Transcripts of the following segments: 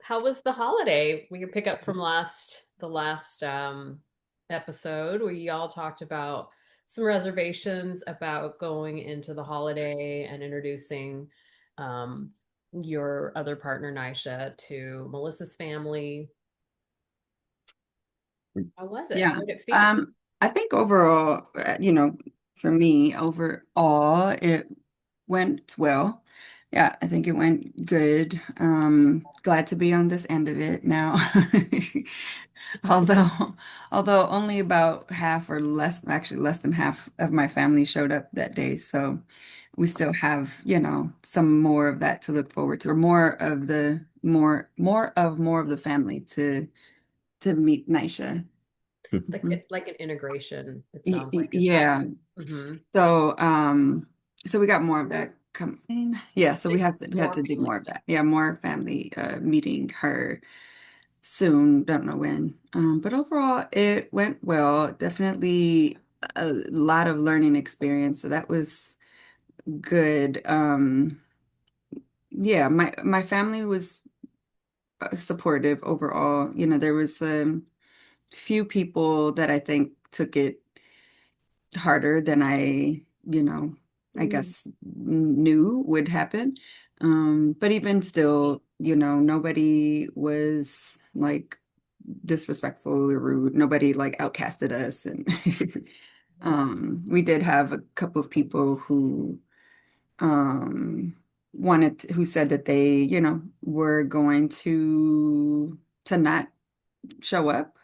How was the holiday? We can pick up from the last episode where y'all talked about some reservations about going into the holiday and introducing um, your other partner, Nisha, to Melissa's family. How was it? Yeah. How did it feel? Um, I think overall, for me, overall, it went well. Yeah, I think it went good. Glad to be on this end of it now. Although, although only about half or less, actually less than half of my family showed up that day. So we still have, some more of that to look forward to, or more of the family to meet Nisha. Mhm. Like an integration, it sounds like is Yeah. happening. Hmm. So we got more of that coming. Yeah, so we had More to do family more of stuff. that. Yeah, more family meeting her soon. Don't know when. But overall it went well. Definitely a lot of learning experience. So that was good. Yeah, my family was supportive overall. There was few people that I think took it harder than I Mm. guess knew would happen. But even still, nobody was like disrespectful or rude. Nobody like outcasted us. And Yeah. we did have a couple of people who who said that they, were going to not show up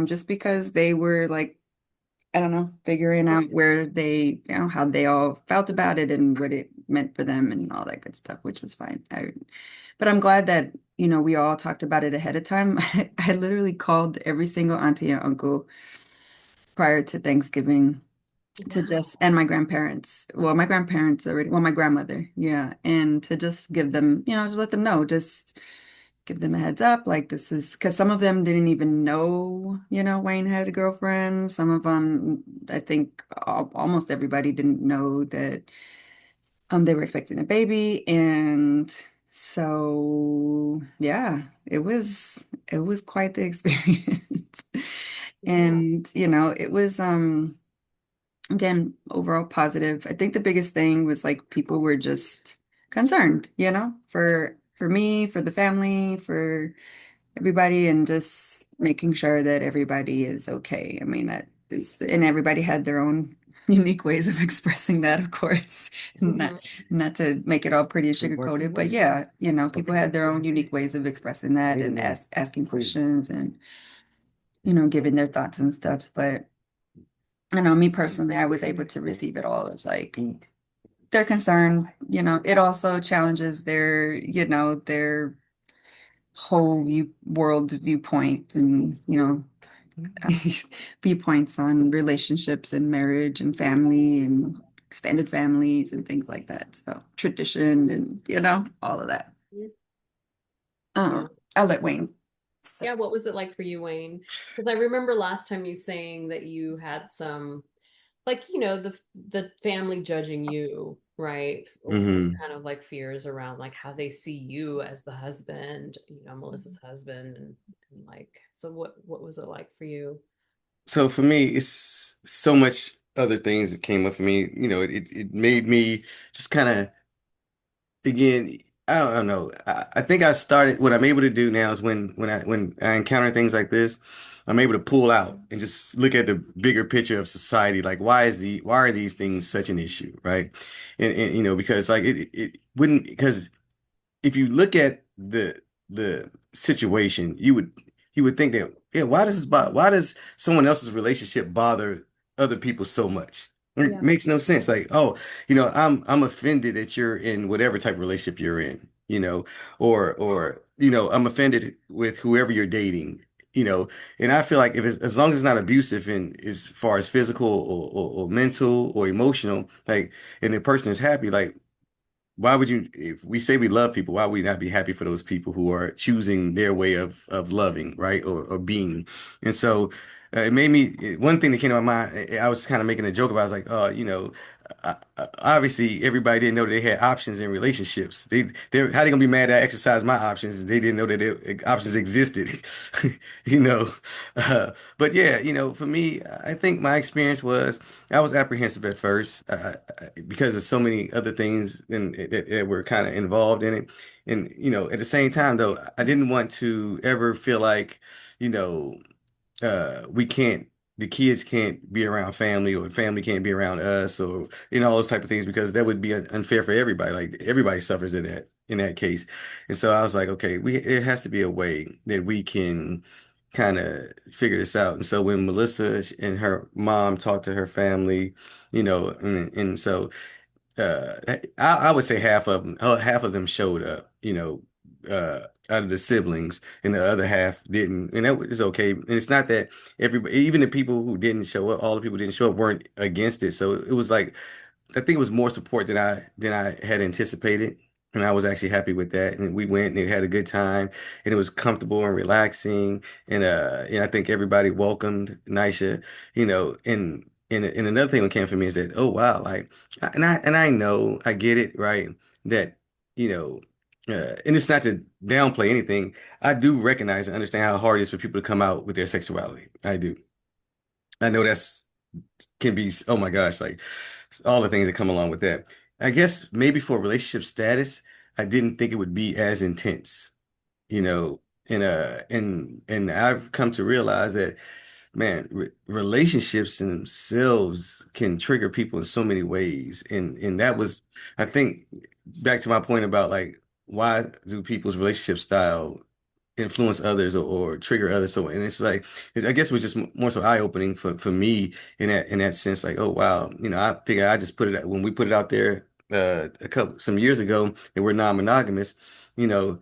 just because they were like I don't know, figuring out where how they all felt about it and what it meant for them and all that good stuff, which was fine. But I'm glad that, we all talked about it ahead of time. I literally called every single auntie and uncle prior to Thanksgiving Wow. and my grandparents. Well, my grandparents already, well, my grandmother, yeah. And to just give them, just let them know, just give them a heads up. Like this is because some of them didn't even know, Wayne had a girlfriend. Some of them, I think almost everybody didn't know that they were expecting a baby. And so yeah, it was quite the experience. Yeah. And it was again, overall positive. I think the biggest thing was like people were just concerned, for me, for the family, for everybody, and just making sure that everybody is okay. I mean, and everybody had their own unique ways of expressing that, of course. Not Hmm. not to make it all pretty and sugar-coated, but yeah, people had their own unique ways of expressing that and asking questions and, giving their thoughts and stuff. But I know me personally, I was able to receive it all as like their concern, it also challenges their whole world viewpoint and, viewpoints on relationships and marriage and family and extended families and things like that. So tradition and, all of that. Yeah. Um, I'll let Wayne. So, Yeah, what was it like for you, Wayne? Because I remember last time you saying that you had some, like, the family judging you, right? Or Hmm. kind of like fears around like how they see you as the husband, Melissa's husband, and like, so what was it like for you? So for me, it's so much other things that came up for me. It made me just kind of again, I don't know. I think I started what I'm able to do now is when I encounter things like this, I'm able to pull out and just look at the bigger picture of society. Like why are these things such an issue, right? And because like it wouldn't because if you look at the situation, you would think that yeah, why does someone else's relationship bother other people so much? It Yeah. makes no sense. Like, oh, I'm offended that you're in whatever type of relationship you're in, or I'm offended with whoever you're dating, and I feel like if as long as it's not abusive and as far as physical or mental or emotional, like, and the person is happy, like why would you, if we say we love people, why would we not be happy for those people who are choosing their way of loving, right? Or being. And so it made me, one thing that came to my mind, I was kind of making a joke about, I was like, oh, obviously everybody didn't know they had options in relationships. They how they gonna be mad that I exercised my options? They didn't know that options existed, you know. But yeah, for me, I think my experience was I was apprehensive at first because of so many other things that were kind of involved in it, and at the same time though, I didn't want to ever feel like you know we can't the kids can't be around family or family can't be around us or all those type of things because that would be unfair for everybody. Like everybody suffers in that case. And so I was like, okay, we it has to be a way that we can kind of figure this out. And so when Melissa and her mom talked to her family, and so I would say half of them showed up, out of the siblings, and the other half didn't, and that is okay. And it's not that everybody, even the people who didn't show up, all the people who didn't show up weren't against it. So it was like I think it was more support than I had anticipated, and I was actually happy with that. And we went and we had a good time, and it was comfortable and relaxing. And I think everybody welcomed Nisha, and another thing that came for me is that oh wow, like, and I know I get it right that you know. And it's not to downplay anything. I do recognize and understand how hard it is for people to come out with their sexuality. I do. I know that's can be, oh my gosh, like all the things that come along with that. I guess maybe for relationship status, I didn't think it would be as intense, you know, and I've come to realize that, man, relationships in themselves can trigger people in so many ways. And that was, I think, back to my point about like why do people's relationship style influence others or trigger others. So, and it's like, I guess it was just more so eye-opening for me in that sense. Like, oh wow, I figure I just put it when we put it out there some years ago that we're non-monogamous. You know,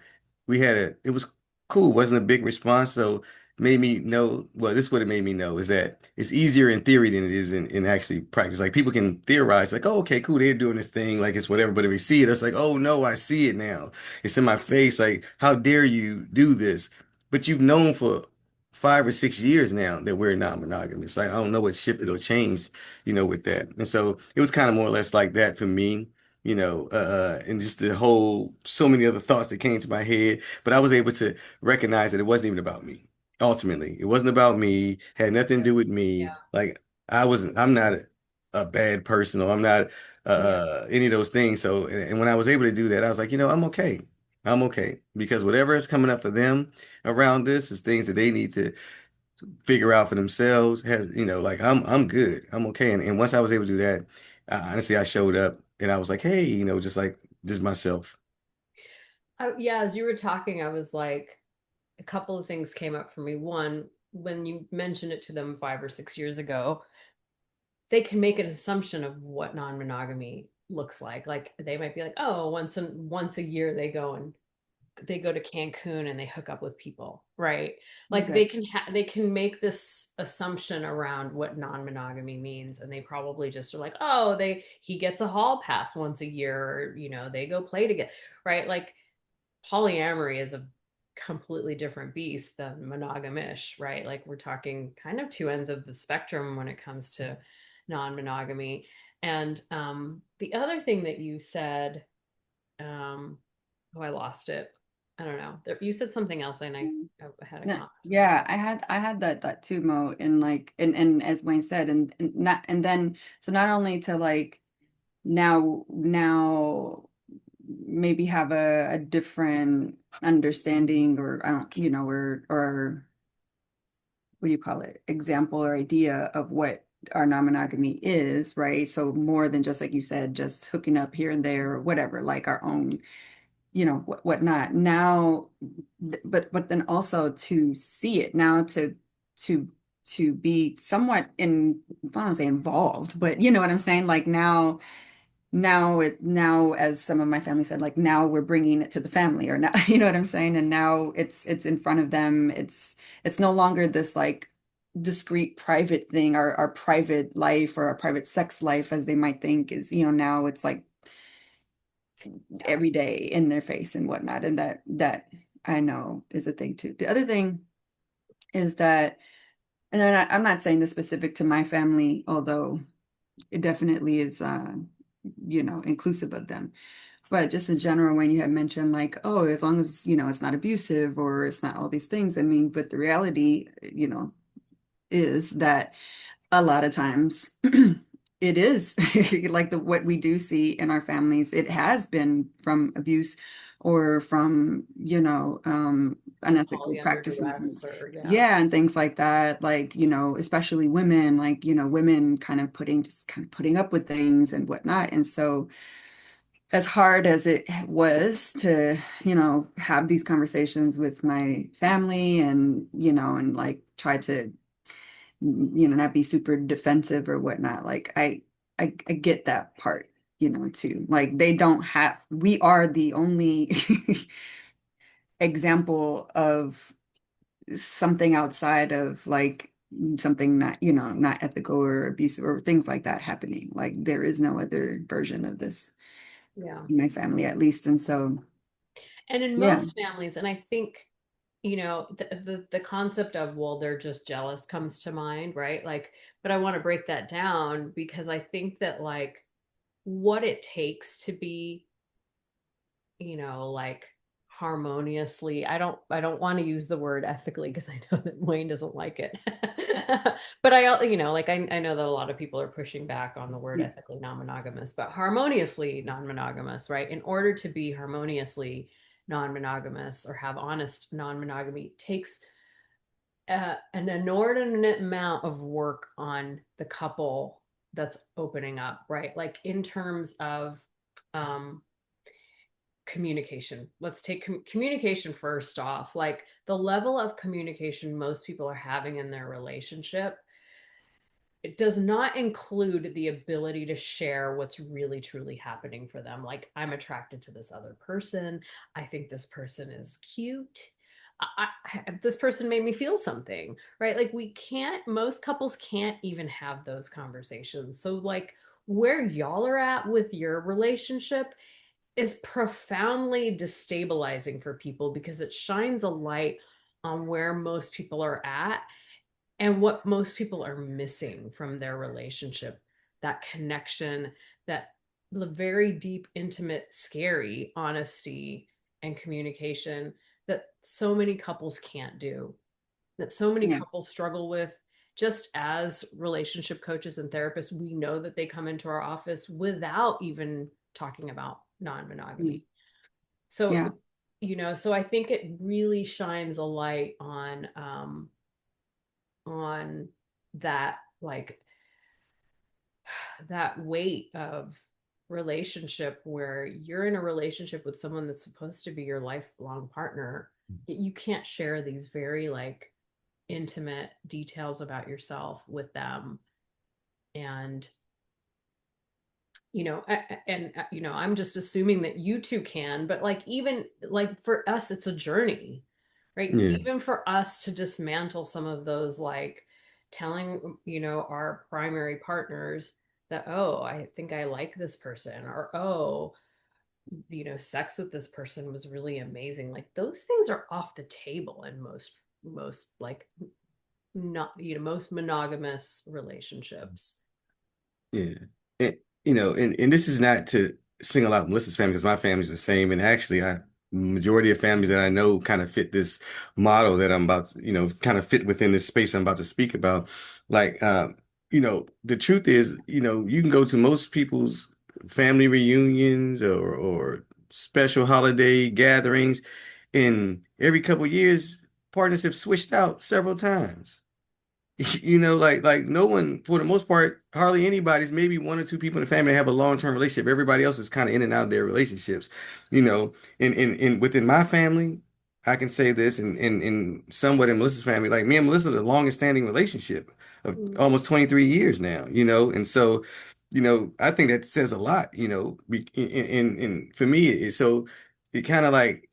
it was cool. It wasn't a big response, so made me know. Well, this is what it made me know is that it's easier in theory than it is in actually practice. Like people can theorize, like, oh, okay, cool, they're doing this thing, like it's whatever. But if we see it, it's like, oh no, I see it now. It's in my face. Like, how dare you do this? But you've known for 5 or 6 years now that we're non-monogamous. Like, I don't know what ship it'll change, with that. And so it was kind of more or less like that for me, and just the whole, so many other thoughts that came to my head. But I was able to recognize that it wasn't even about me. Ultimately, it wasn't about me, had nothing to Good. do with Yeah. me. Like, I'm not a bad person or I'm not Yeah. any of those things. So, and when I was able to do that, I was like, I'm okay. I'm okay because whatever is coming up for them around this is things that they need to figure out for themselves. Has like I'm good. I'm okay. And once I was able to do that, honestly, I showed up and I was like, hey, just myself. Yeah, as you were talking, I was like, a couple of things came up for me. One, when you mentioned it to them 5 or 6 years ago, they can make an assumption of what non-monogamy looks like. Like they might be like, oh, once a year they go to Cancun and they hook up with people, right? Like Exactly. they can make this assumption around what non-monogamy means, and they probably just are like, oh, he gets a hall pass once a year, or they go play together, right? Like polyamory is a completely different beast than monogamish, right? Like we're talking kind of two ends of the spectrum when it comes to non-monogamy. And the other thing that you said, um, oh, I lost it. I don't know. You said something else, and I had a No, comment. yeah, I had that too, Mo, and like and as Wayne said, and not and then so not only to like now maybe have a different understanding or I don't or what do you call it, example or idea of what our non-monogamy is, right? So more than just like you said, just hooking up here and there or whatever, like our own, whatnot. Now, but then also to see it now to to be somewhat I don't want to say involved, but you know what I'm saying? Like now as some of my family said, like now we're bringing it to the family or now you know what I'm saying, and now it's in front of them. It's no longer this like discrete private thing, our private life or our private sex life as they might think is, now it's like Yeah. every day in their face and whatnot, and that I know is a thing too. The other thing is that, and I'm not saying this specific to my family, although it definitely is, inclusive of them. But just in general, when you had mentioned like, oh, as long as, it's not abusive or it's not all these things, I mean, but the reality, is that a lot of times it is like what we do see in our families, it has been from abuse or from, Like unethical polyamorous practices and sex or yeah. yeah, and things like that. Like, especially women, like, women kind of putting up with things and whatnot. And so as hard as it was to, have these conversations with my family and, and like try to not be super defensive or whatnot. Like I get that part, too. Like they don't have, we are the only example of something outside of like something not, not ethical or abusive or things like that happening. Like there is no other version of this Yeah. in my family, at least. And so, And in yeah, most families, and I think, the concept of, well, they're just jealous comes to mind, right? Like, but I want to break that down because I think that like what it takes to be, like harmoniously, I don't want to use the word ethically because I know that Wayne doesn't like it. But like I know that a lot of people are pushing back on the word yeah, ethically non-monogamous, but harmoniously non-monogamous, right? In order to be harmoniously non-monogamous or have honest non-monogamy takes an inordinate amount of work on the couple that's opening up, right? Like in terms of um communication. Let's take communication first off. Like the level of communication most people are having in their relationship, it does not include the ability to share what's really truly happening for them. Like, I'm attracted to this other person. I think this person is cute. This person made me feel something, right? Like, most couples can't even have those conversations. So, like, where y'all are at with your relationship is profoundly destabilizing for people because it shines a light on where most people are at and what most people are missing from their relationship, that connection, that the very deep, intimate, scary honesty and communication that so many couples can't do, that so many yeah, couples struggle with. Just as relationship coaches and therapists, we know that they come into our office without even talking about yeah, non-monogamy. So, yeah, so I think it really shines a light on that, like that weight of relationship where you're in a relationship with someone that's supposed to be your lifelong partner. You can't share these very like intimate details about yourself with them. And I'm just assuming that you two can, but like even like for us it's a journey, right? Yeah. Even for us to dismantle some of those, like telling our primary partners that, oh, I think I like this person, or oh, sex with this person was really amazing. Like those things are off the table in most like not most monogamous relationships. Yeah. And, and this is not to single out Melissa's family because my family's the same. And actually, majority of families that I know kind of fit this model that I'm about to, kind of fit within this space I'm about to speak about. Like, the truth is, you can go to most people's family reunions or special holiday gatherings, and every couple years, partners have switched out several times. Like no one, for the most part, hardly anybody's, maybe one or two people in the family have a long-term relationship. Everybody else is kind of in and out of their relationships, in within my family, I can say this, and somewhat in Melissa's family, like me and Melissa, the longest standing relationship of Mm. almost 23 years now, and so, I think that says a lot, and for me, so it kind of like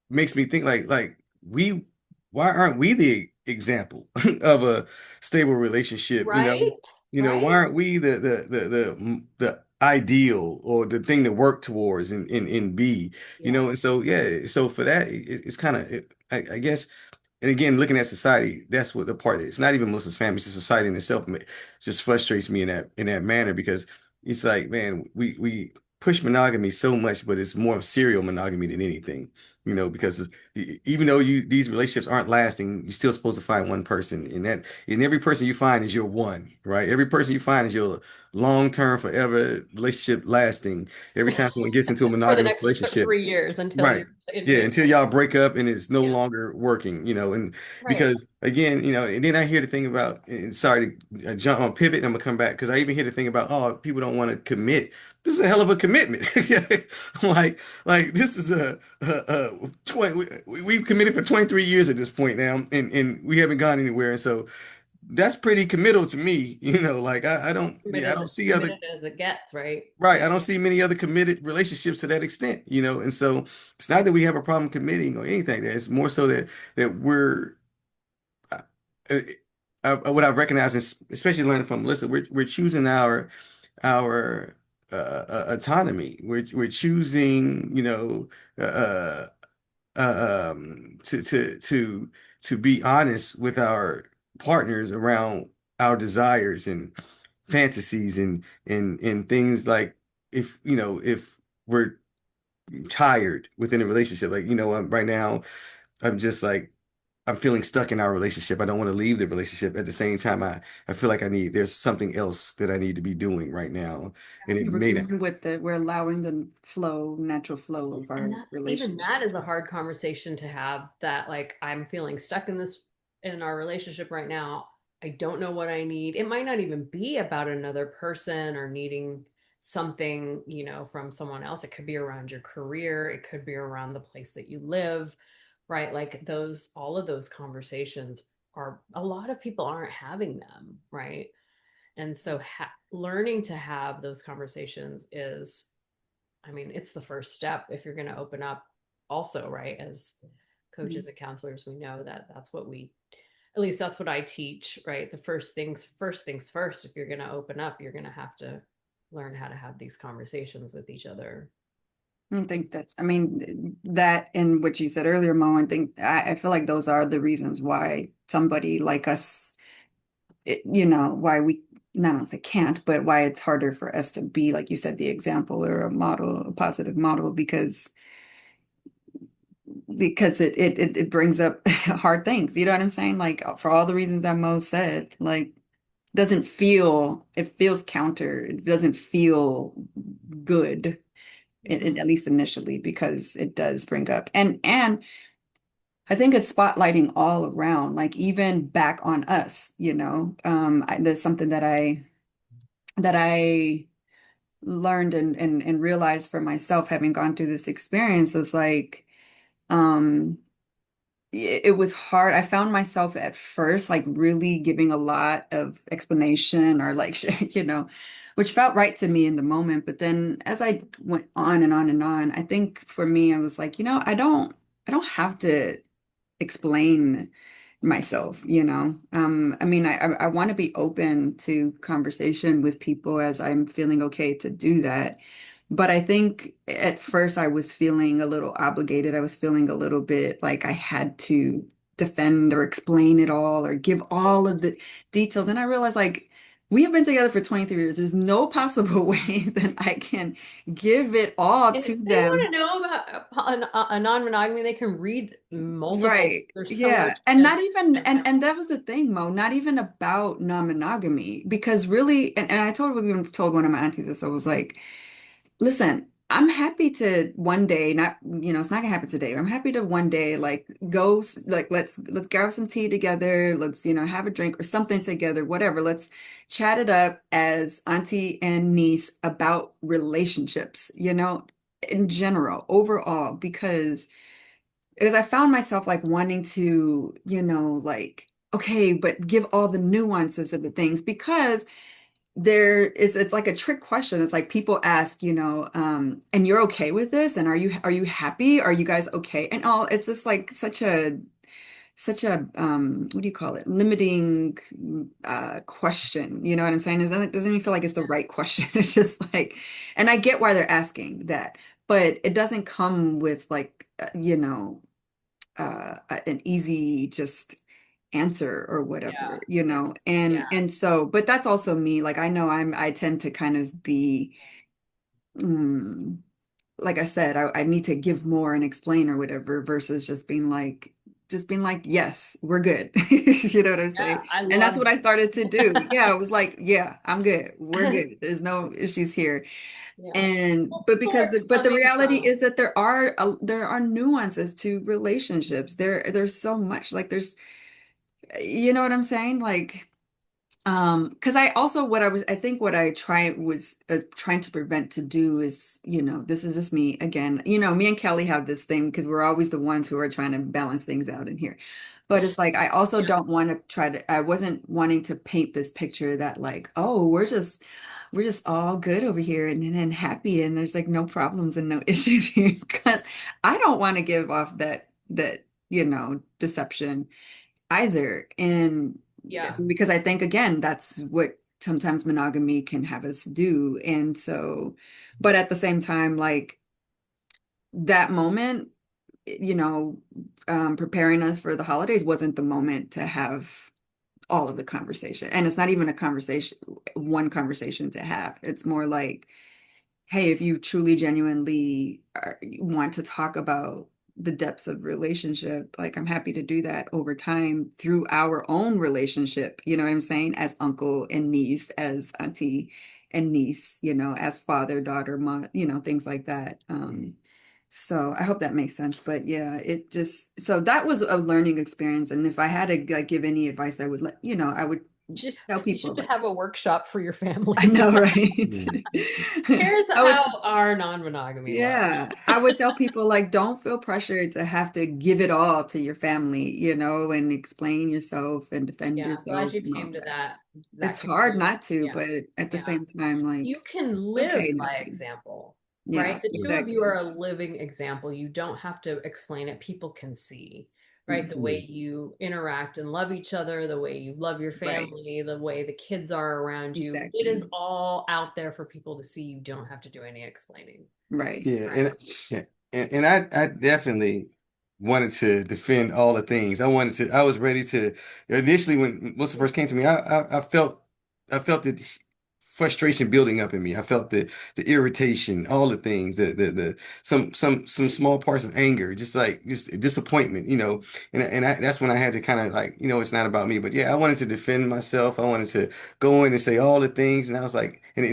makes me think like we why aren't we the example of a stable relationship, Right, why right. aren't we the ideal or the thing to work towards in B, Yeah. and so yeah, so for that it's kind of I guess and again, looking at society, that's what the part it's not even Melissa's family, it's the society in itself just frustrates me in that manner because it's like, man, we push monogamy so much, but it's more serial monogamy than anything, because even though these relationships aren't lasting, you're still supposed to find one person, and every person you find is your one, right? Every person you find is your long-term, forever relationship lasting. Every time someone gets into a For the monogamous next relationship, 3 years until right. you're in Yeah, mid. until y'all break up and it's no Yeah. longer working, and Right. because again, and then I hear the thing about, and sorry to jump on pivot, and I'm gonna come back because I even hear the thing about, oh, people don't want to commit. This is a hell of a commitment. Like this is a 20, we've committed for 23 years at this point now, and we haven't gone anywhere. And so that's pretty committal to me, like I don't see other. Committed as it gets, right? Right. I don't see many other committed relationships to that extent, and so it's not that we have a problem committing or anything there. It's more so that we're uh, uh, what I recognize, especially learning from Melissa, we're choosing our autonomy. We're choosing, uh, to be honest with our partners around our desires and fantasies and things like if we're tired within a relationship, like right now I'm just like I'm feeling stuck in our relationship. I don't want to leave the relationship. At the same time, I feel like there's something else that I need to be doing right now, and it We're made it going with we're allowing the natural flow of And our that's even relationship. that is a hard conversation to have, that like I'm feeling stuck in our relationship right now. I don't know what I need. It might not even be about another person or needing something, from someone else. It could be around your career, it could be around the place that you live, right? Like those all of those conversations are a lot of people aren't having them, right? And so learning to have those conversations is, I mean, it's the first step if you're going to open up also, right? As Mhm. coaches and counselors, we know that at least that's what I teach, right? The first things first. If you're going to open up, you're going to have to learn how to have these conversations with each other. I think I mean, that and what you said earlier, Mo, I feel like those are the reasons why somebody like us, why we, not want to say can't, but why it's harder for us to be, like you said, the example or a model, a positive model, because it brings up hard things. You know what I'm saying? Like for all the reasons that Mo said, like it feels counter. It doesn't feel good, Mhm. at least initially, because it does bring up and I think it's spotlighting all around, like even back on us, there's something that I learned and realized for myself having gone through this experience is like, um, it was hard. I found myself at first like really giving a lot of explanation or like, which felt right to me in the moment. But then as I went on and on and on, I think for me, I was like, I don't have to explain myself. I mean, I want to be open to conversation with people as I'm feeling okay to do that. But I think at first I was feeling a little obligated. I was feeling a little bit like I had to defend or explain it all or give all of the details. And I realized like we have been together for 23 years. There's no possible way that I can give it all And to if they them. want to know about a non-monogamy, they can read multiple. Right. There's so much Yeah. And not even information. and that was the thing, Mo, not even about non-monogamy. Because really, and I even told one of my aunties this, I was like, listen, I'm happy to one day, not, it's not gonna happen today. I'm happy to one day like like let's grab some tea together, let's, have a drink or something together, whatever. Let's chat it up as auntie and niece about relationships, in general, overall, because I found myself like wanting to, like, okay, but give all the nuances of the things because it's like a trick question. It's like people ask, and you're okay with this? And are you happy? Are you guys okay? And all it's just like such a what do you call it? Limiting question. You know what I'm saying? Doesn't even feel like it's the right question. It's just like, and I get why they're asking that, but it doesn't come with like, an easy just answer or Yeah. whatever, Yeah. and so, but that's also me. Like I know I tend to kind of be, mm, like I said, I need to give more and explain or whatever versus just being like, yes, we're good. You know what I'm Yeah. saying? I And that's love what I started to do. this. Yeah, I was like, yeah, I'm good. We're good. There's no issues here. Yeah. And Well, but people because are the coming reality from. is that there are nuances to relationships. There's so much, like there's, you know what I'm saying? Like, because I also, I think what I was trying to prevent to do is, this is just me again. Me and Kelly have this thing because we're always the ones who are trying to balance things out in here. But it's like I also Yeah. don't want to I wasn't wanting to paint this picture that like, oh, we're just all good over here and happy and there's like no problems and no issues here because I don't want to give off that deception either. And Yeah. because I think, again, that's what sometimes monogamy can have us do. And so, but at the same time, like that moment, you know, preparing us for the holidays wasn't the moment to have all of the conversation. And it's not even a conversation, one conversation to have. It's more like, hey, if you truly genuinely want to talk about the depths of relationship, like I'm happy to do that over time through our own relationship, you know what I'm saying? As uncle and niece, as auntie and niece, as father, daughter, mom, things like that. So I hope that makes sense. But yeah, so that was a learning experience. And if I had to like give any advice, I would Just tell you people should like, have a workshop for your I family. know, right? Mm. Here's I would how our non-monogamy looks. Yeah, I would tell people like don't feel pressured to have to give it all to your family, and explain yourself and defend Yeah, glad yourself you and all came to that. that It's hard conclusion. not to, Yeah. but at the Yeah. same time, You like, can live okay not by to. example, Yeah, right? The two of you exactly. are a living example. You don't have to explain it. People can see, right? The way Mhm. Mm. you interact and love each other, the way you love your Right, family, the way the kids are around you. It is exactly. all out there for people to see. You don't have to do any explaining. Right. Yeah, Right. and yeah, and I definitely wanted to defend all the things. I was ready to initially when Melissa first came to me, I felt the frustration building up in me. I felt the irritation, all the things, the some small parts of anger, just disappointment, and that's when I had to kind of like, it's not about me, but yeah, I wanted to defend myself. I wanted to go in and say all the things, and I was like, and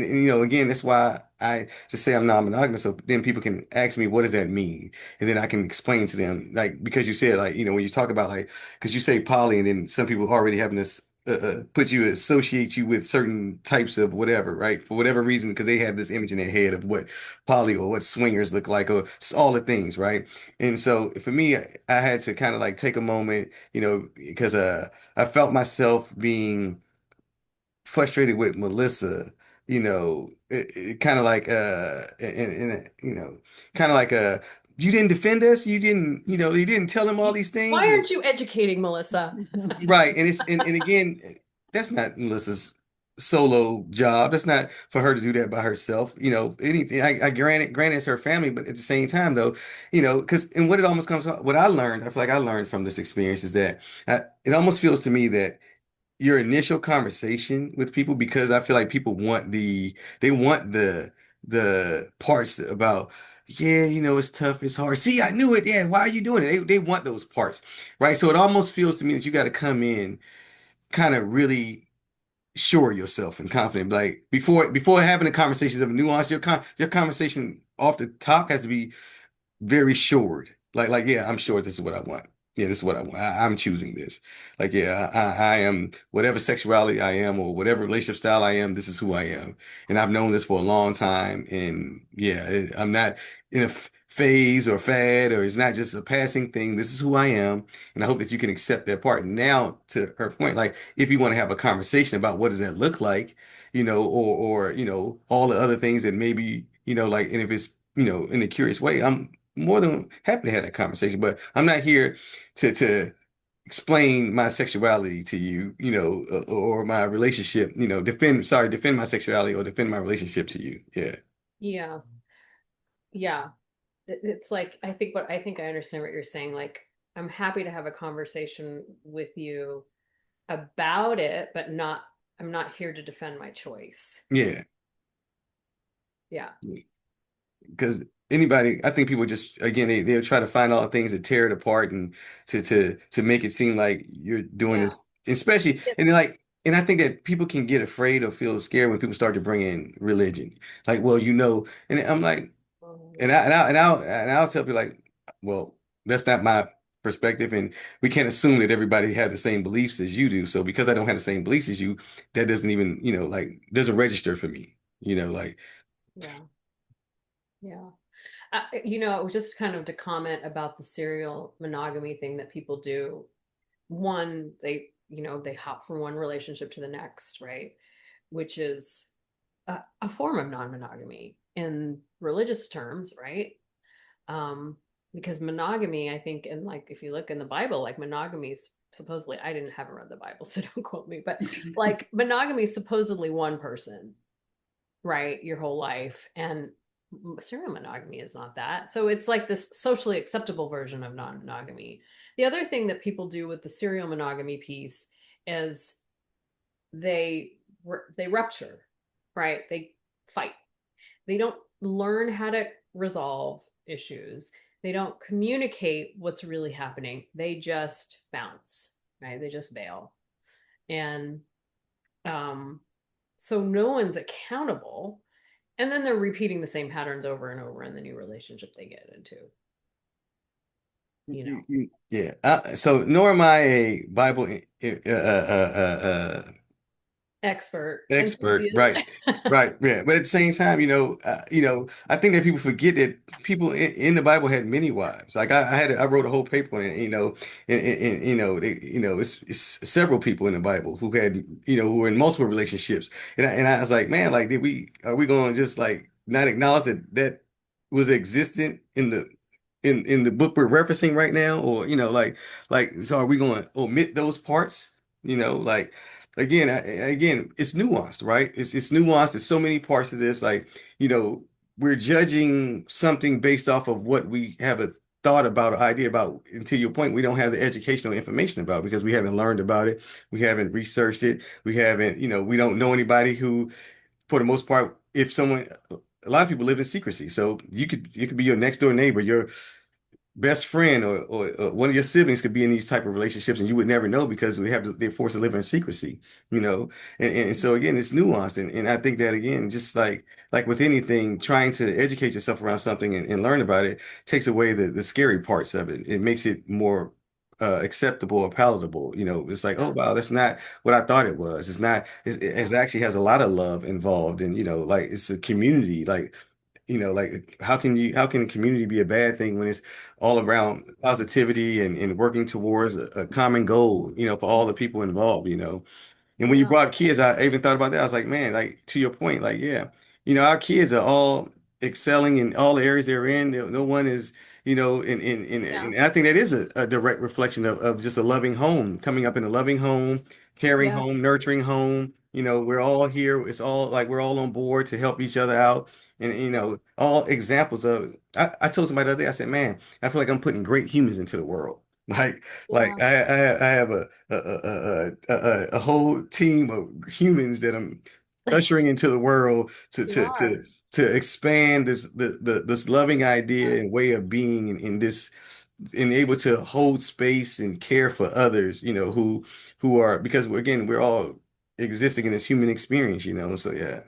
again, that's why I just say I'm non-monogamous, so then people can ask me, what does that mean? And then I can explain to them, like, because you said, like, when you talk about, like, because you say poly, and then some people already having this associate you with certain types of whatever, right? For whatever reason, because they have this image in their head of what poly or what swingers look like, or all the things, right? And so for me, I had to kind of like take a moment, because I felt myself being frustrated with Melissa, kind of like kind of like you didn't defend us, you didn't tell him all these Why things, and aren't you educating Melissa? right, and again, that's not Melissa's solo job. That's not for her to do that by herself. Anything. I granted it's her family, but at the same time, though, because and what it almost comes, what I learned, I feel like I learned from this experience is that it almost feels to me that your initial conversation with people, because I feel like people they want the parts about, yeah, it's tough, it's hard. See, I knew it. Yeah, why are you doing it? They want those parts, right? So it almost feels to me that you got to come in kind of really sure of yourself and confident. Like before having the conversations of nuance, your conversation off the top has to be very sure. Like, yeah, I'm sure this is what I want. Yeah, this is what I want. I'm choosing this. Like, yeah, I am whatever sexuality I am or whatever relationship style I am. This is who I am, and I've known this for a long time. And yeah, I'm not in a phase or fad, or it's not just a passing thing. This is who I am, and I hope that you can accept that part. Now, to her point, like if you want to have a conversation about what does that look like, or all the other things that maybe like, and if it's in a curious way, I'm more than happy to have that conversation, but I'm not here to explain my sexuality to you, or my relationship, defend my sexuality or defend my relationship to you. Yeah. Yeah. Yeah. It's like I think I understand what you're saying. Like I'm happy to have a conversation with you about it, but not, I'm not here to defend my choice. Yeah. Yeah. Because anybody, I think people just again they'll try to find all the things to tear it apart and to make it seem like you're doing Yeah. this, especially It, and like and I think that people can get afraid or feel scared when people start to bring in religion. Like, well, and I'm like, oh, and yeah. I'll tell people like, well, that's not my perspective, and we can't assume that everybody have the same beliefs as you do. So because I don't have the same beliefs as you, that doesn't even, like doesn't register for me. Like Yeah. Yeah. It was just kind of to comment about the serial monogamy thing that people do. One, they hop from one relationship to the next, right? Which is a form of non-monogamy in religious terms, right? Um, because monogamy, I think, and like if you look in the Bible, like monogamy is supposedly, I didn't haven't read the Bible, so don't quote me, but like monogamy is supposedly one person, right? Your whole life. And serial monogamy is not that. So it's like this socially acceptable version of non-monogamy. The other thing that people do with the serial monogamy piece is they they rupture, right? They fight. They don't learn how to resolve issues. They don't communicate what's really happening. They just bounce, right? They just bail. And um, so no one's accountable. And then they're repeating the same patterns over and over in the new relationship they get into, you know. Yeah. So nor am I a Bible Expert, expert, enthusiast. right? Right, yeah. But at the same time, I think that people forget that people in the Bible had many wives. Like I wrote a whole paper on it, and it's several people in the Bible who had, who were in multiple relationships. And I was like, man, like, are we going to just like not acknowledge that was existent in the book we're referencing right now, or so are we going to omit those parts? Like again, it's nuanced, right? It's nuanced. There's so many parts of this. Like, we're judging something based off of what we have a thought about, or idea about. And to your point, we don't have the educational information about it because we haven't learned about it. We haven't researched it. We haven't, we don't know anybody who, for the most part, if someone, a lot of people live in secrecy. So you could be your next door neighbor, your best friend, or one of your siblings could be in these type of relationships, and you would never know because they're forced to live in secrecy, you know. And so again, it's nuanced, and I think that again, just like with anything, trying to educate yourself around something and learn about it takes away the scary parts of it. It makes it more acceptable or palatable. It's like, oh Yeah. wow, that's not what I thought it was. It's not. It Yeah. actually has a lot of love involved, and like it's a community, like. Like how can a community be a bad thing when it's all around positivity and working towards a common goal, for all the people involved, And when you Yeah. brought up kids, I even thought about that. I was like, man, like to your point, like, yeah, our kids are all excelling in all the areas they're in. No one is, Yeah. and I think that is a direct reflection of just a loving home, coming up in a loving home, caring Yeah. home, nurturing home. We're all here. It's all like we're all on board to help each other out. And, all examples of, I told somebody the other day, I said, man, I feel like I'm putting great humans into the world. Like, Yeah. I have a whole team of humans that I'm ushering into the world to You to are. to to expand this loving idea and way of being in this and able to hold space and care for others, who are because again we're all existing in this human experience, so yeah.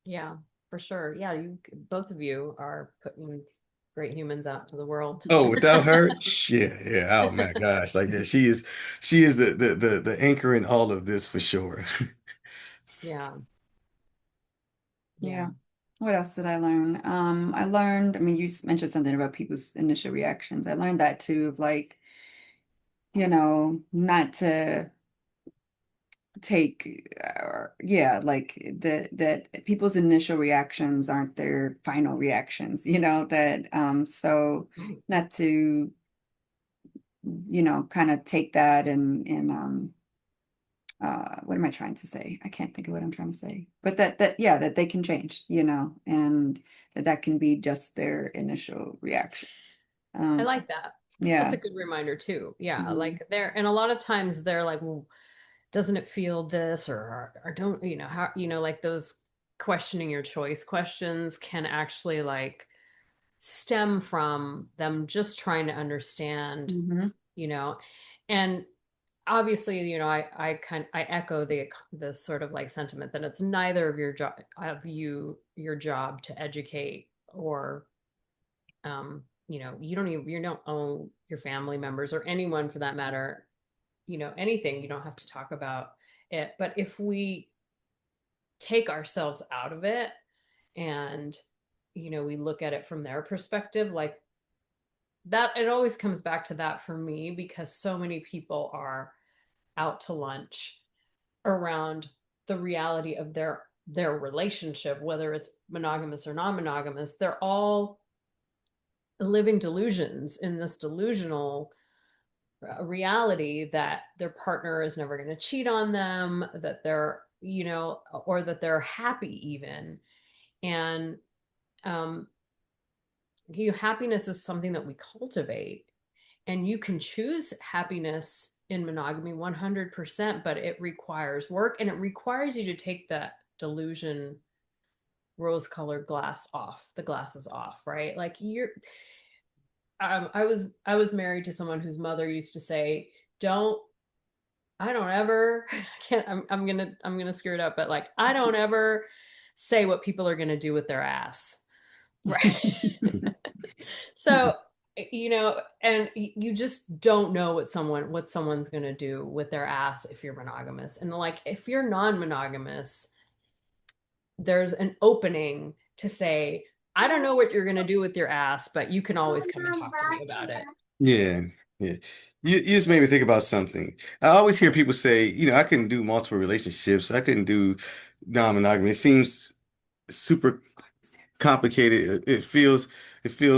Yeah, for sure. Yeah, you both of you are putting great humans out to the world. Oh, without her, shit, yeah. Oh my gosh, like yeah, she is the anchor in all of this for sure. Yeah. Yeah. Yeah. What else did I learn? I learned, I mean, you mentioned something about people's initial reactions. I learned that too, of like, not to take, yeah, like that people's initial reactions aren't their final reactions, so Right. not to, kind of take that what am I trying to say? I can't think of what I'm trying to say. But yeah, that they can change, and that can be just their initial reaction. I Um, like that. That's Yeah. a good reminder too. Yeah, Mhm. like they're and a lot of times they're like, well, doesn't it feel this or don't how like those questioning your choice questions can actually like stem from them just trying to understand, Mhm. you know, and obviously, I echo the sort of like sentiment that it's neither of your job to educate or you don't owe your family members or anyone for that matter, anything. You don't have to talk about it. But if we take ourselves out of it and we look at it from their perspective, like that, it always comes back to that for me because so many people are out to lunch around the reality of their relationship, whether it's monogamous or non-monogamous. They're all living delusions in this delusional reality that their partner is never going to cheat on them, that they're, or that they're happy even. And um, happiness is something that we cultivate, and you can choose happiness in monogamy 100%, but it requires work and it requires you to take that delusion rose colored glass off. The glasses off, right? Like I was married to someone whose mother used to say, don't I don't ever I can't I'm gonna screw it up, but like I don't ever say what people are gonna do with their ass. Right. So, and you just don't know what someone's going to do with their ass if you're monogamous. And like if you're non-monogamous, there's an opening to say, I don't know what you're going to do with your ass, but you can always come and talk to me about it. Yeah, yeah. You just made me think about something. I always hear people say, I couldn't do multiple relationships. I couldn't do non-monogamy. It seems super complicated. It feels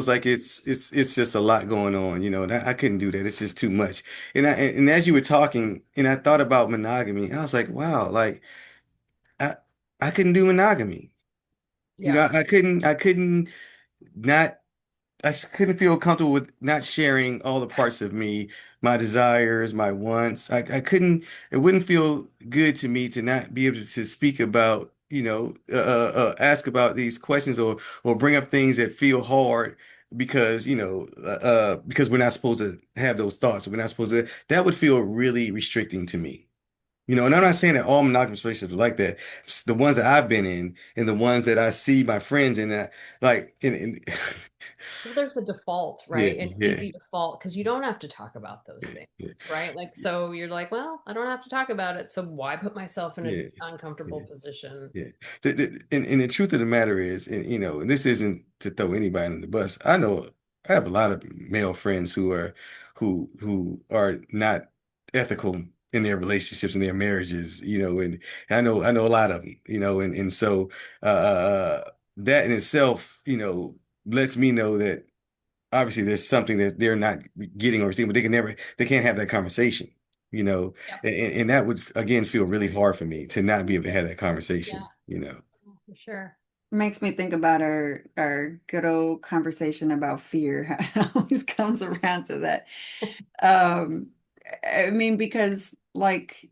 like it's just a lot going on, and I couldn't do that. It's just too much. And as you were talking, and I thought about monogamy, I was like, wow, like I I couldn't do monogamy. Yeah. I couldn't not I just couldn't feel comfortable with not sharing all the parts of me, my desires, my wants. I couldn't, it wouldn't feel good to me to not be able to speak about, ask about these questions or bring up things that feel hard because, because we're not supposed to have those thoughts. We're not supposed to, that would feel really restricting to me. And I'm not saying that all monogamous relationships are like that. It's the ones that I've been in and the ones that I see my friends in that like Well, there's a default, yeah, right? An yeah, easy default because you don't have to talk about those yeah, things, yeah, right? Like, so you're like, well, I don't have to talk about it. So why put myself in an yeah, uncomfortable yeah, position? yeah. And the truth of the matter is, and this isn't to throw anybody under the bus. I have a lot of male friends who are not ethical in their relationships and their marriages, and I know a lot of them, and so that in itself, lets me know that obviously there's something that they're not getting or receiving, but they can't have that conversation, you know, Yep. and that would again feel really hard for me to not be able to have that Yeah, conversation. for sure. Makes me think about our good old conversation about fear. How it always comes around to that. Um, I mean, because like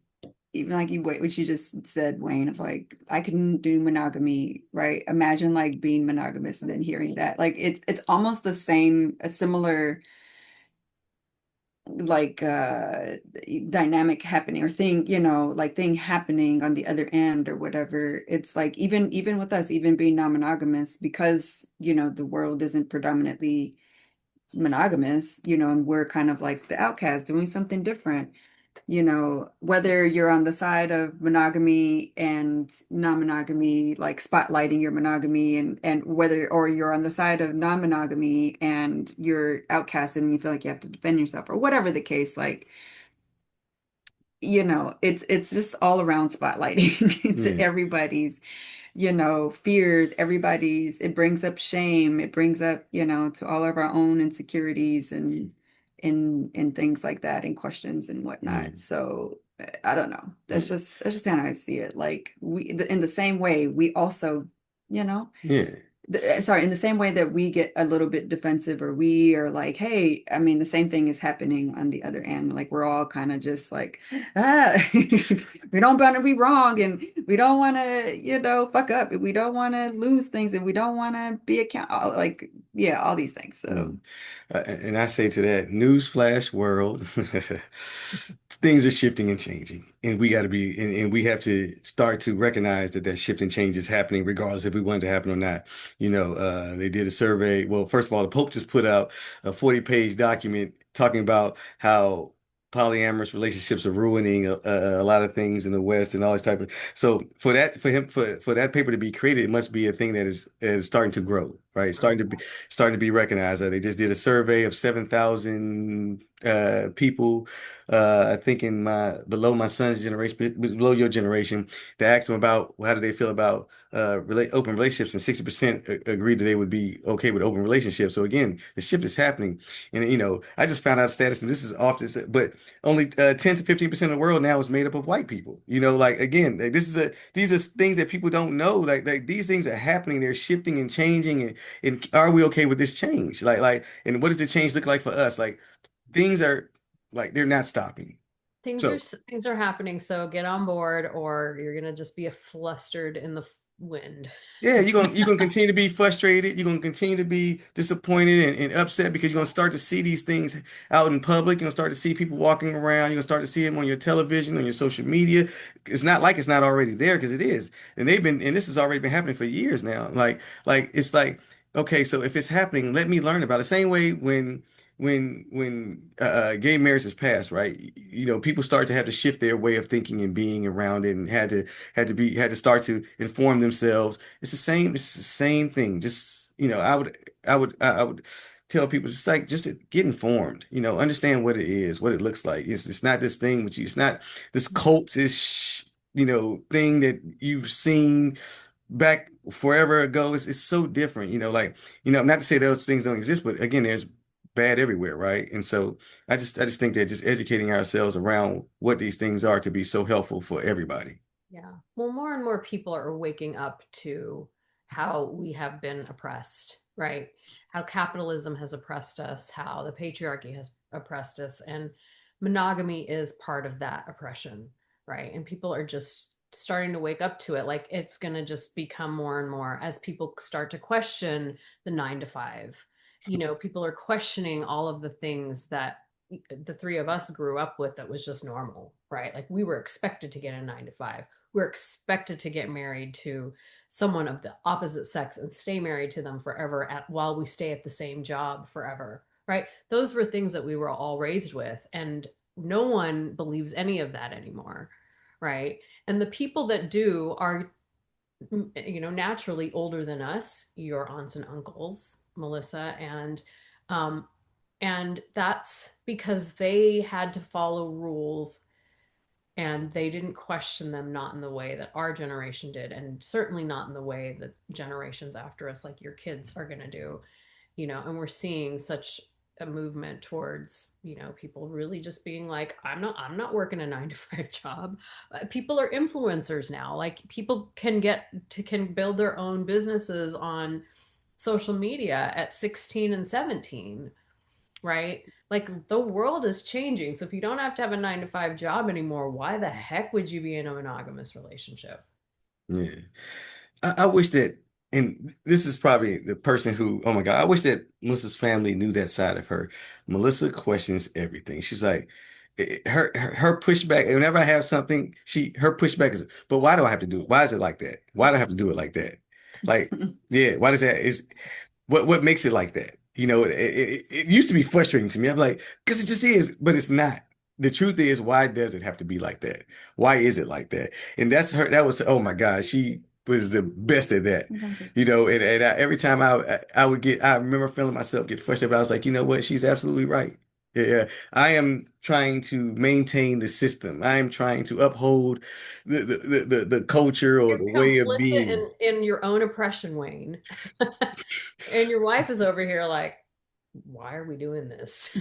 even like what you just said, Wayne, of like I can do monogamy, right? Imagine like being monogamous and then hearing that. Like it's almost the same, a similar like dynamic happening or thing, like thing happening on the other end or whatever. It's like even with us, even being non-monogamous, because the world isn't predominantly monogamous, and we're kind of like the outcast doing something different. Whether you're on the side of monogamy and non-monogamy, like spotlighting your monogamy, and whether or you're on the side of non-monogamy and you're outcasted and you feel like you have to defend yourself or whatever the case, like, it's just all around spotlighting. It's Yeah, everybody's, fears, everybody's, it brings up shame, it brings up, to all of our own insecurities and things like that and questions and yeah, whatnot. So I don't know. yeah, That's just kind of how I see it. Like in the same way, we also, you know, yeah. sorry, in the same way that we get a little bit defensive or we are like, hey, I mean, the same thing is happening on the other end. Like we're all kind of just like, ah, we don't want to be wrong and we don't want to, fuck up. And we don't want to lose things and we don't want to be like, yeah, all these things. So, Mm. And I say to that, newsflash world, things are shifting and changing, and we got to be, and we have to start to recognize that that shift and change is happening, regardless if we want it to happen or not. They did a survey. Well, first of all, the Pope just put out a 40-page document talking about how polyamorous relationships are ruining a lot of things in the West and all this type of. So for that paper to be created, it must be a thing that is starting to grow, right? Starting to be recognized. They just did a survey of 7,000 people, I think in my below my son's generation, below your generation. They asked them about how do they feel about open relationships, and 60% agreed that they would be okay with open relationships. So again, the shift is happening, and I just found out status, and this is often, but only 10 to 15% of the world now is made up of white people. Like again, like, these are things that people don't know. Like these things are happening. They're shifting and changing, and are we okay with this change? And what does the change look like for us? Like things are like they're not stopping. So Things are happening, so get on board or you're gonna just be a flustered in the wind. yeah, you're gonna continue to be frustrated. You're gonna continue to be disappointed and upset because you're gonna start to see these things out in public. You're gonna start to see people walking around. You're gonna start to see them on your television, on your social media. It's not like it's not already there because it is. And this has already been happening for years now. Like it's like, okay, so if it's happening, let me learn about it. Same way when gay marriage is passed, right? People start to have to shift their way of thinking and being around it, and had to start to inform themselves. It's the same thing. Just, I would tell people just to get informed, understand what it is, what it looks like. It's not this thing with you. It's not this cultish, thing that you've seen back forever ago. It's so different, not to say those things don't exist, but again, there's bad everywhere, right? And so I just think that just educating ourselves around what these things are could be so helpful for everybody. Yeah. Well, more and more people are waking up to how we have been oppressed, right? How capitalism has oppressed us, how the patriarchy has oppressed us, and monogamy is part of that oppression, right? And people are just starting to wake up to it. Like it's going to just become more and more as people start to question the 9 to 5. People are questioning all of the things that the three of us grew up with that was just normal, right? Like we were expected to get a 9 to 5. We're expected to get married to someone of the opposite sex and stay married to them forever while we stay at the same job forever, right? Those were things that we were all raised with, and no one believes any of that anymore, right? And the people that do are, naturally older than us, your aunts and uncles, Melissa, um, and that's because they had to follow rules and they didn't question them, not in the way that our generation did, and certainly not in the way that generations after us, like your kids, are going to do. And we're seeing such a movement towards people really just being like, I'm not working a 9 to 5 job. People are influencers now. Like people can build their own businesses on social media at 16 and 17, right? Like the world is changing. So if you don't have to have a 9 to 5 job anymore, why the heck would you be in a monogamous relationship? Yeah. I wish that, and this is probably the person who, oh my God, I wish that Melissa's family knew that side of her. Melissa questions everything. She's like, her pushback, whenever I have something, her pushback is, but why do I have to do it? Why is it like that? Why do I have to do it like that? Like, yeah, why does that, is what makes it like that? It used to be frustrating to me. I'm like, because it just is, but it's not. The truth is, why does it have to be like that? Why is it like that? And that's her. That was, oh my God, she was the best at that. Every time I remember feeling myself get frustrated. But I was like, you know what? She's absolutely right. Yeah, I am trying to maintain the system. I am trying to uphold the culture or You're the way of complicit being. in your own oppression, Wayne. And your wife is over here like, why are we doing this?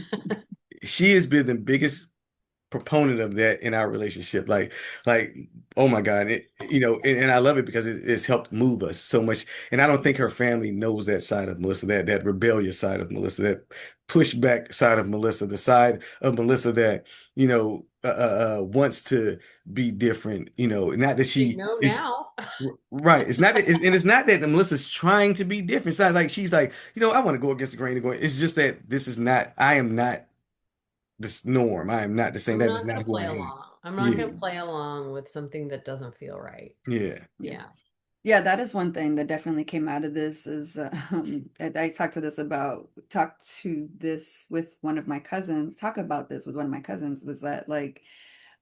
She has been the biggest proponent of that in our relationship. Like oh my God, and I love it because it's helped move us so much. And I don't think her family knows that side of Melissa, that rebellious side of Melissa, that pushback side of Melissa, the side of Melissa that, wants to be different, not that They she know is now. right. It's not that, and it's not that Melissa's trying to be different. It's not like she's like, I want to go against the grain of going. It's just that this is not, I am not this norm. I am not the same. I'm That is not not going to who play I am. along. I'm not going Yeah. to play along with something that doesn't feel right. Yeah. Yeah. Yeah. Yeah, that is one thing that definitely came out of this is I talked to this with one of my cousins, talk about this with one of my cousins was that like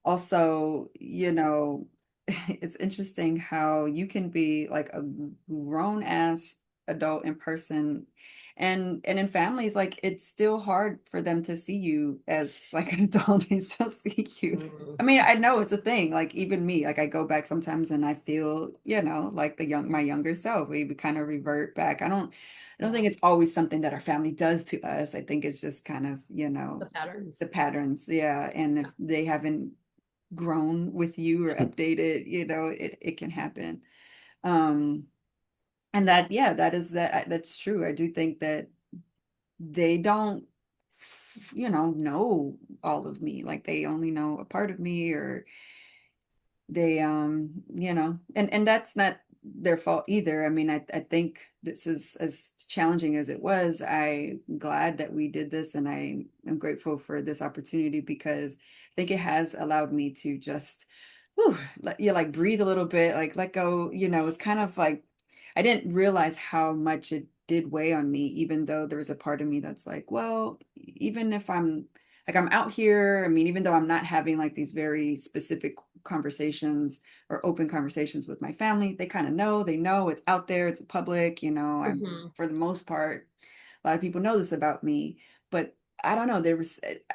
also, it's interesting how you can be like a grown ass adult in person and in families like it's still hard for them to see you as like an adult. They still see you. Mm, I mean, I know it's a thing. Like even me, like I go back sometimes and I feel, like my younger self. We kind of revert back. I don't yeah. think it's always something that our family does to us. I think it's just kind of, The the patterns. patterns. Yeah. And Yeah. if they haven't grown with you or updated, it can happen. Um, and that, yeah, that's true. I do think that they don't, know all of me. Like they only know a part of me or they and that's not their fault either. I mean, I think this is as challenging as it was. I'm glad that we did this and I am grateful for this opportunity because I think it has allowed me to just like breathe a little bit, like let go. It's kind of like I didn't realize how much it did weigh on me, even though there was a part of me that's like, well, even if I'm out here, I mean, even though I'm not having like these very specific conversations or open conversations with my family, they kind of know, they know it's out there, it's public, I'm Hmm. for the most part, a lot of people know this about me, but I don't know,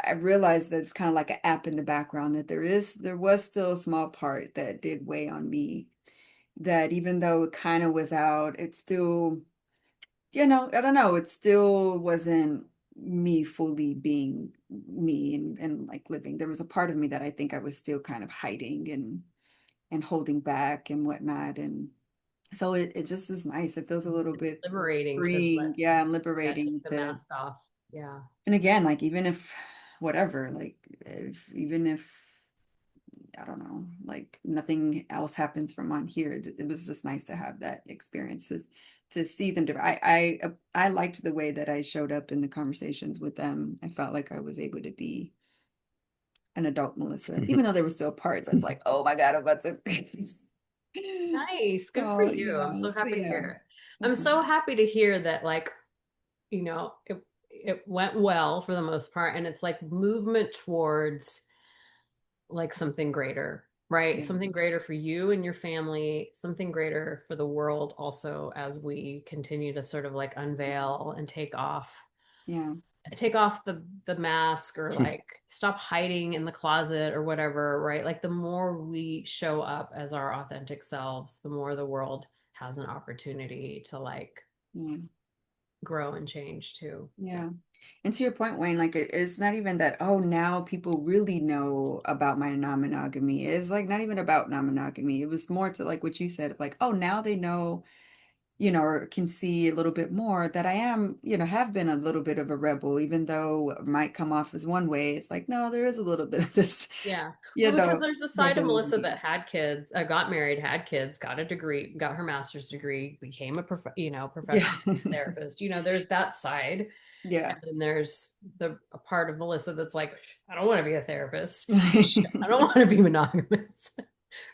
I realized that it's kind of like an app in the background that there was still a small part that did weigh on me, that even though it kind of was out, it still, I don't know, it still wasn't me fully being me and like living. There was a part of me that I think I was still kind of hiding and holding back and whatnot. And so it just is nice. It feels a little It's bit liberating to freeing. Yeah, and yeah, take liberating the to, mask off. Yeah. and again, like even if whatever, like even if I don't know, like nothing else happens from on here. It was just nice to have that experience to see them different. I liked the way that I showed up in the conversations with them. I felt like I was able to be an adult Melissa, even though there was still a part that's like, oh my God, I'm about to. Nice. Good for So, you. I'm so so happy to yeah, hear it. I'm that's so nice. happy to hear that like, it went well for the most part and it's like movement towards like something greater, right? Yeah, Something greater for you and your family, something greater for the world also as we continue to sort of like unveil and yeah, take off the mask or like stop hiding in the closet or whatever, right? Like the more we show up as our authentic selves, the more the world has an opportunity to like yeah, grow and change too. So yeah. And to your point, Wayne, like it's not even that, oh, now people really know about my non-monogamy. It's like not even about non-monogamy. It was more to like what you said, like, oh, now they know, or can see a little bit more that I am, have been a little bit of a rebel, even though it might come off as one way. It's like, no, there is a little bit of this, yeah. you Well, because know, there's a side of rebel in Melissa me. that had kids, got married, had kids, got a degree, got her master's degree, became a Yeah. professional therapist. There's that side. Yeah. And then there's a part of Melissa that's like, I don't want to be a therapist. I don't Right. want to be monogamous.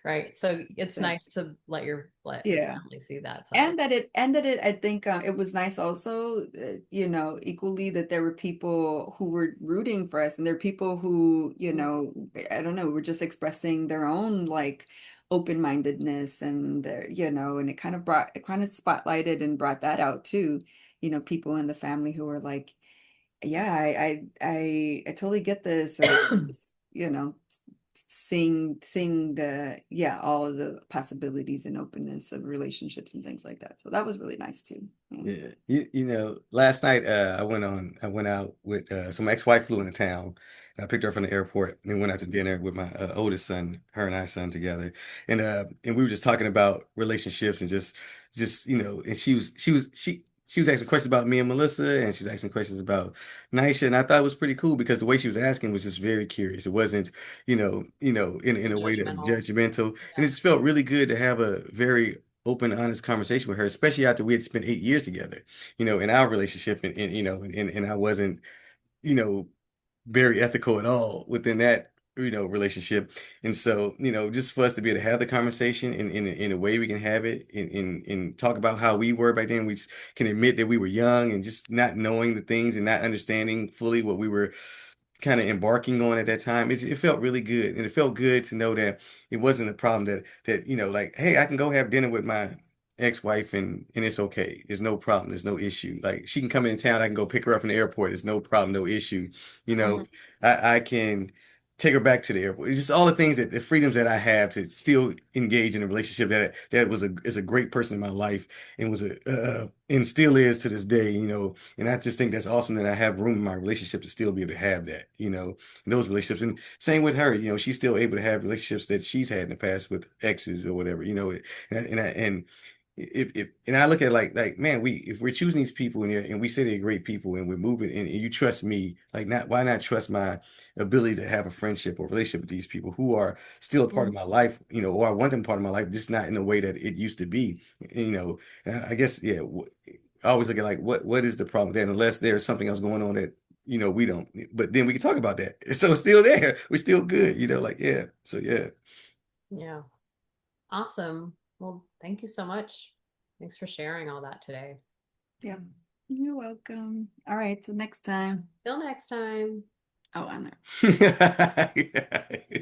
Right. So it's That, nice to let your yeah. family see that side. And that I think it was nice also, equally that there were people who were rooting for us and there are people who, I don't know, were just expressing their own like open-mindedness and their, and it kind of spotlighted and brought that out too, people in the family who were like, yeah, I totally get this or, seeing the, yeah, all of the possibilities and openness of relationships and things like that. So that was really nice too. Yeah. Yeah, you know, last night I went out with so my ex-wife flew into town and I picked her up from the airport and we went out to dinner with my oldest son, her and I son together. And we were just talking about relationships and just you know, and she was asking questions about me and Melissa and she was asking questions about Nisha and I thought it was pretty cool because the way she was asking was just very curious. It wasn't, in a way that Judgmental. judgmental. And Yeah. it just felt really good to have a very open, honest conversation with her, especially after we had spent 8 years together, in our relationship, and I wasn't, you know, very ethical at all within that, relationship. And so, just for us to be able to have the conversation in a way we can have it and talk about how we were back then, we just can admit that we were young and just not knowing the things and not understanding fully what we were kind of embarking on at that time. It felt really good. And it felt good to know that it wasn't a problem that, like, hey, I can go have dinner with my ex-wife and it's okay. There's no problem. There's no issue. Like she can come in town. I can go pick her up from the airport. There's no problem, no issue. You Mhm. know, I can take her back to the airport. It's just all the things the freedoms that I have to still engage in a relationship that is a great person in my life and was and still is to this day, and I just think that's awesome that I have room in my relationship to still be able to have that, in those relationships. And same with her, she's still able to have relationships that she's had in the past with exes or whatever, and and I look at it like man, if we're choosing these people and we say they're great people and we're moving and you trust me, like not why not trust my ability to have a friendship or relationship with these people who are still a part of Mhm. my life, or I want them part of my life, just not in the way that it used to be, and I guess yeah, I always look at like what is the problem then, unless there's something else going on that we don't, but then we can talk about that. So it's still there, we're still good, like yeah, so yeah. Yeah. Awesome. Well, thank you so much. Thanks for sharing all that today. Yeah. You're welcome. All right, till next time. Till next time. Oh, I know. Yeah.